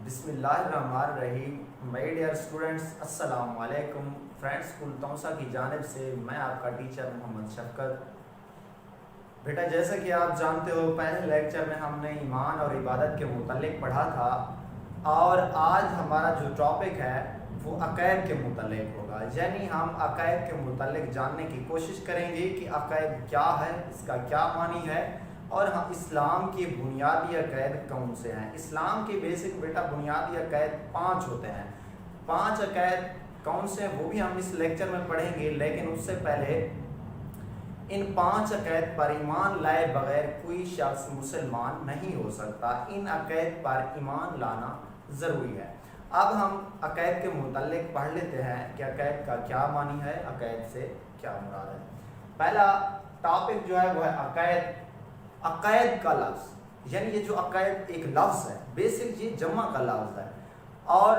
بسم اللہ الرحمن الرحیم. مائی ڈیئر اسٹوڈنٹس، السلام علیکم. فرینڈس اسکول توسا کی جانب سے میں آپ کا ٹیچر محمد شفقت. بیٹا جیسا کہ آپ جانتے ہو، پہلے لیکچر میں ہم نے ایمان اور عبادت کے متعلق پڑھا تھا، اور آج ہمارا جو ٹاپک ہے وہ عقائد کے متعلق ہوگا. یعنی ہم عقائد کے متعلق جاننے کی کوشش کریں گے کہ عقائد کیا ہے، اس کا کیا معنی ہے، اور ہم اسلام کی بنیادی عقائد کون سے ہیں. اسلام کے بیسک بیٹا بنیادی عقائد 5 ہوتے ہیں. 5 عقائد کون سے ہیں وہ بھی ہم اس لیکچر میں پڑھیں گے، لیکن اس سے پہلے ان 5 عقائد پر ایمان لائے بغیر کوئی شخص مسلمان نہیں ہو سکتا. ان عقائد پر ایمان لانا ضروری ہے. اب ہم عقائد کے متعلق پڑھ لیتے ہیں کہ عقائد کا کیا معنی ہے، عقائد سے کیا مراد ہے. پہلا ٹاپک جو ہے وہ ہے عقائد. عقائد کا لفظ، یعنی یہ جو عقائد ایک لفظ ہے، بیسک یہ جمع کا لفظ ہے، اور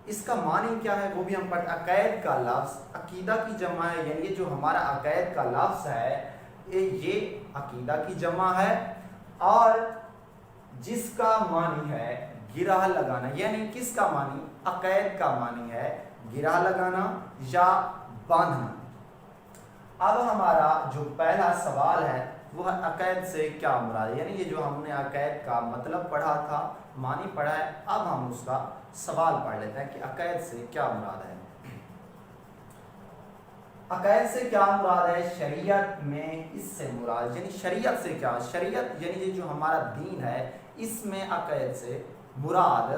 اس کا معنی کیا ہے وہ بھی ہم پڑھتے ہیں. عقائد کا لفظ عقیدہ کی جمع ہے، یعنی یہ جو ہمارا عقائد کا لفظ ہے یہ عقیدہ کی جمع ہے، اور جس کا معنی ہے گرہ لگانا. یعنی کس کا معنی؟ عقائد کا معنی ہے گرہ لگانا یا باندھنا. اب ہمارا جو پہلا سوال ہے وہ عقائد سے کیا مراد ہے. یعنی یہ جو ہم نے عقائد کا مطلب پڑھا تھا، معنی پڑھا ہے، اب ہم اس کا سوال پڑھ لیتے ہیں کہ عقائد سے کیا مراد ہے. عقائد سے کیا مراد ہے؟ شریعت میں اس سے مراد، یعنی شریعت سے کیا؟ شریعت یعنی یہ جو ہمارا دین ہے، اس میں عقائد سے مراد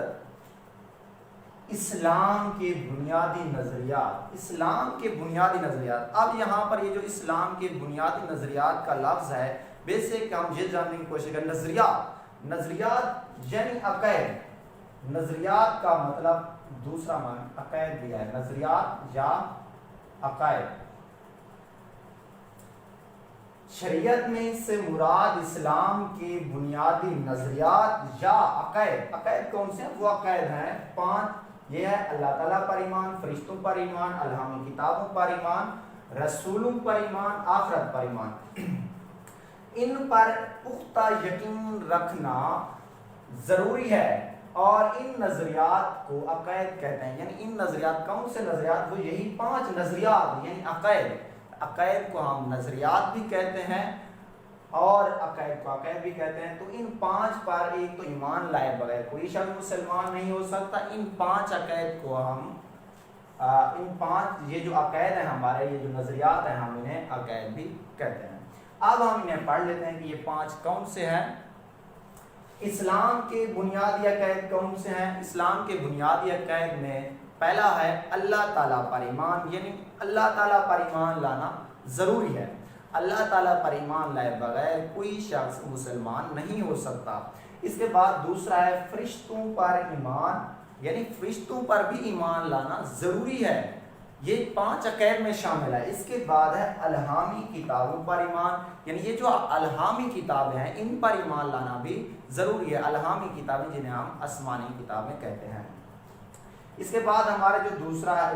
اسلام کے بنیادی نظریات. اسلام کے بنیادی نظریات. اب یہاں پر یہ جو اسلام کے بنیادی نظریات کا لفظ ہے، بیسک ہم یہ جاننے کی کوشش کریں. نظریات، نظریات یعنی عقائد. نظریات کا مطلب دوسرا معنی عقائد بھی ہے، نظریات یا عقائد. شریعت میں اس سے مراد اسلام کے بنیادی نظریات یا عقائد. عقائد کون سے ہیں؟ وہ عقائد ہیں 5. یہ ہے اللہ تعالیٰ پر ایمان، فرشتوں پر ایمان، الہامی کتابوں پر ایمان، رسولوں پر ایمان، آخرت پر ایمان. ان پر پختہ یقین رکھنا ضروری ہے، اور ان نظریات کو عقائد کہتے ہیں. یعنی ان نظریات کون سے نظریات؟ وہ یہی 5 نظریات یعنی عقائد. عقائد کو ہم نظریات بھی کہتے ہیں اور عقائد کو عقائد بھی کہتے ہیں. تو ان 5 پر ایک تو ایمان لائے بغیر کوئی شخص مسلمان نہیں ہو سکتا. ان 5 عقائد کو ہم ان 5 یہ جو عقائد ہیں ہمارے، یہ جو نظریات ہیں، ہم انہیں عقائد بھی کہتے ہیں. اب ہم انہیں پڑھ لیتے ہیں کہ یہ 5 کون سے ہیں. اسلام کے بنیادی عقائد کون سے ہیں؟ اسلام کے بنیادی عقائد میں پہلا ہے اللہ تعالیٰ پر ایمان. یعنی اللہ تعالیٰ پر ایمان لانا ضروری ہے. اللہ تعالیٰ پر ایمان لائے بغیر کوئی شخص مسلمان نہیں ہو سکتا. اس کے بعد دوسرا ہے فرشتوں پر ایمان. یعنی فرشتوں پر بھی ایمان لانا ضروری ہے. یہ 5 عقائد میں شامل ہے. اس کے بعد ہے الہامی کتابوں پر ایمان. یعنی یہ جو الہامی کتابیں ہیں ان پر ایمان لانا بھی ضروری ہے. الہامی کتابیں جنہیں ہم آسمانی کتابیں کہتے ہیں. اس کے بعد ہمارے جو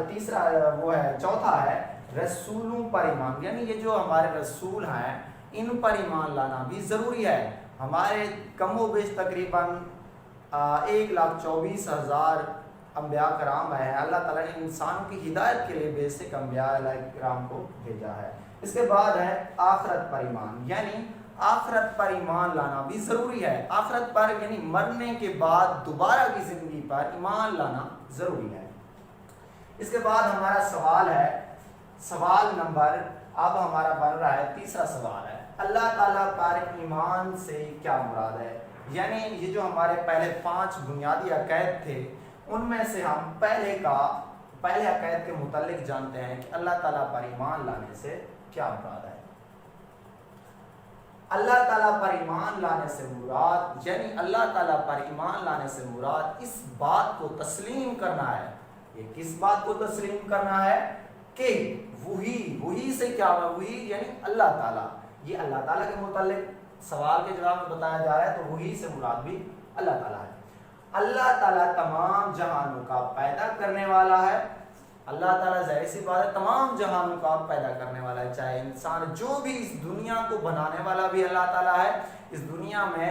تیسرا وہ ہے، چوتھا ہے رسولوں پر ایمان. یعنی یہ جو ہمارے رسول ہیں ان پر ایمان لانا بھی ضروری ہے. ہمارے کم و بیش تقریباً 1,24,000 انبیاء کرام ہیں. اللہ تعالیٰ نے انسانوں کی ہدایت کے لیے بیسک انبیاء کرام کو بھیجا ہے. اس کے بعد ہے آخرت پر ایمان. یعنی آخرت پر ایمان لانا بھی ضروری ہے. آخرت پر یعنی مرنے کے بعد دوبارہ کی زندگی پر ایمان لانا ضروری ہے. اس کے بعد ہمارا سوال ہے، سوال نمبر اب ہمارا بن رہا ہے تیسرا سوال ہے اللہ تعالیٰ پر ایمان سے کیا مراد ہے. یعنی یہ جو ہمارے پہلے 5 بنیادی عقائد تھے ان میں سے ہم پہلے عقائد کے متعلق جانتے ہیں کہ اللہ تعالیٰ پر ایمان لانے سے کیا مراد ہے. اللہ تعالیٰ پر ایمان لانے سے مراد، یعنی اللہ تعالیٰ پر ایمان لانے سے مراد اس بات کو تسلیم کرنا ہے. یہ کس بات کو تسلیم کرنا ہے؟ کہ وہی سے کیا ہے؟ وہی یعنی اللہ تعالیٰ. یہ اللہ تعالیٰ کے متعلق سوال کے جواب میں بتایا جا رہا ہے، تو وہی سے مراد بھی اللہ تعالیٰ ہے. اللہ تعالیٰ تمام جہانوں کا پیدا کرنے والا ہے. اللہ تعالیٰ ظاہر سی بات ہے تمام جہانوں کا پیدا کرنے والا ہے. چاہے انسان جو بھی اس دنیا کو بنانے والا بھی اللہ تعالیٰ ہے. اس دنیا میں